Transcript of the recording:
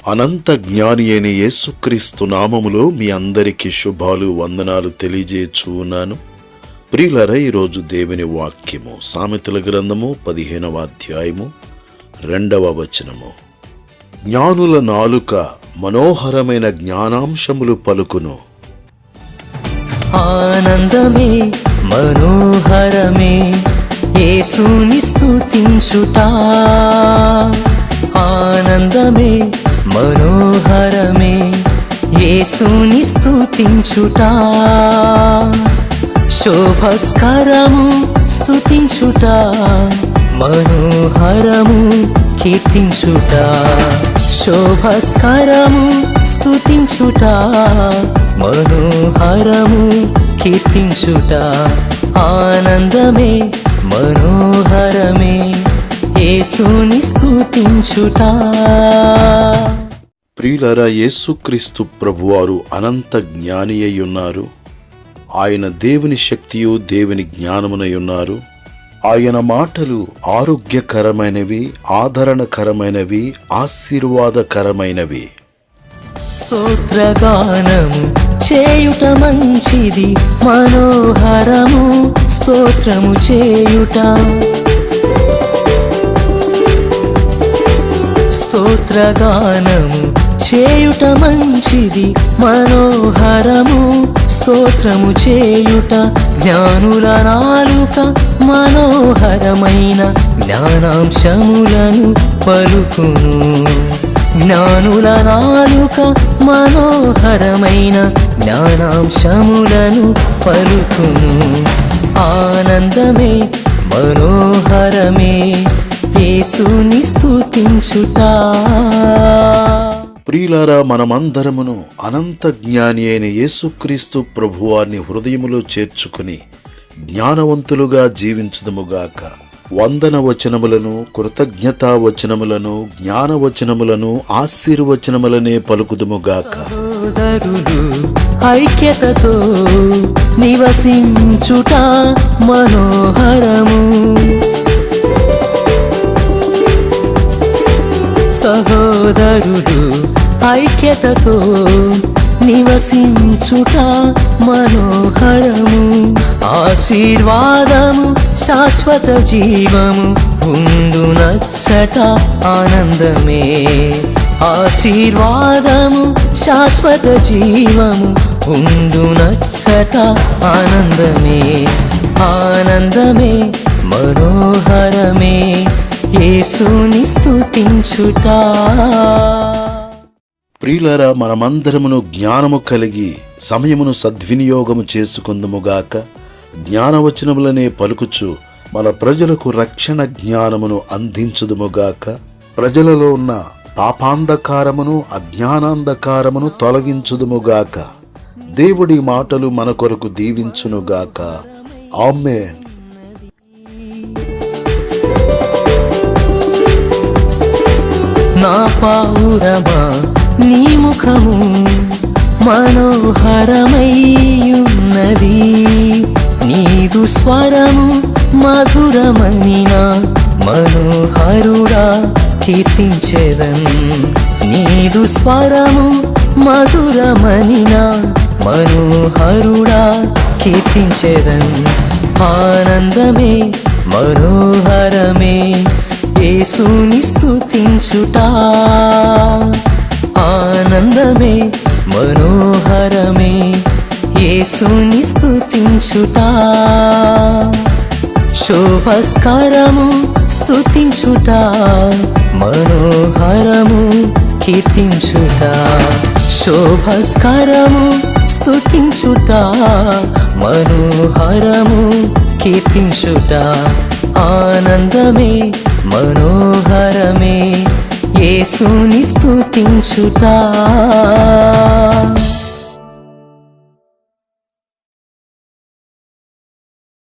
అనంత జ్ఞాని అయిన యేసుక్రీస్తు నామములో మీ అందరికీ శుభాలు వందనాలు తెలియజేయచ్చు ఉన్నాను. ప్రియులారా, ఈరోజు దేవుని వాక్యము సామెతల గ్రంథము 15వ అధ్యాయము 2వ వచనము. జ్ఞానుల నాలుక మనోహరమైన జ్ఞానాంశములు పలుకును. ఆనందమే మనోహరమే యేసుని స్తుతించుట. ఆనందమే మనోహరమే యేసుని స్తుతించుట. శోభస్కరము స్తుతించుట, మనోహరము కీర్తించుట. శోభస్కరము స్తుతించుట, మనోహరము కీర్తించుట. ఆనందమే మనోహరమే యేసుని స్తుతించుట. ప్రియులారా, యేసుక్రీస్తు ప్రభువారు అనంత జ్ఞాని అయి ఉన్నారు. ఆయన దేవుని శక్తియు దేవుని జ్ఞానమునై ఉన్నారు. ఆయన మాటలు ఆరోగ్యకరమైనవి, ఆదరణకరమైనవి, ఆశీర్వాదకరమైనవి. స్తోత్రగానము చేయుట మంచిది, మనోహరము స్తోత్రము చేయుట. స్తోత్రగానము చేయుట మంచిది, మనోహరము స్తోత్రము చేయుట. జ్ఞానుల నాలుక మనోహరమైన జ్ఞానాంశములను పలుకును. జ్ఞానుల నాలుక మనోహరమైన జ్ఞానాంశములను పలుకును. ఆనందమే మనోహరమే యేసుని స్తుతించుట. ప్రియులారా, మనమందరమును అనంత జ్ఞాని అయిన యేసుక్రీస్తు ప్రభువారిని హృదయములో చేర్చుకుని జ్ఞానవంతులుగా జీవించుదుముగాక. వందన వచనములను, కృతజ్ఞతా వచనములను, జ్ఞానవచనములను, ఆశీర్వచనములనే పలుకుదుముగాక. సహోదరులు ఐక్యతతో నివసించుట మనోహరము. సహోదరులు ఐక్యతతో నివసించుట మనోహరము. ఆశీర్వాదము శాశ్వత జీవము ఉండునచ్చట. ఆనందమే ఆశీర్వాదము శాశ్వత జీవము ఉండునచ్చట. ఆనందమే ఆనందమే మనోహరమే యేసుని స్తుతించుట. ప్రియులారా, మనమందరమును జ్ఞానము కలిగి సమయమును సద్వినియోగము చేసుకుందుముగాక. జ్ఞానవచనములనే పలుకుచు మన ప్రజలకు రక్షణ జ్ఞానమును అందించుదుముగాక. ప్రజలలో ఉన్న పాపాంధకారమును, అజ్ఞానాంధకారమును తొలగించుదుముగాక. దేవుడి మాటలు మన కొరకు దీవించునుగాక. ఆమేన్. నా పావురమా, నీ ముఖము మనోహరమయ్యున్నది. నీదు స్వరము మధురమనిన మనోహరుడా కీర్తించెదన్. నీదు స్వరము మధురమనిన మనోహరుడా కీర్తించెదన్. ఆనందమే మనోహరమే యేసుని స్తుతించుట. ఆనందమే మనోహరమే యేసుని స్తుతించుట. శోభస్కరము స్తుతించుట, మనోహరము కీర్తించుట. శోభస్కరము స్తుతించుట, మనోహరము కీర్తించుట. ఆనందమే మనోహరమే యేసుని స్తుతించుట.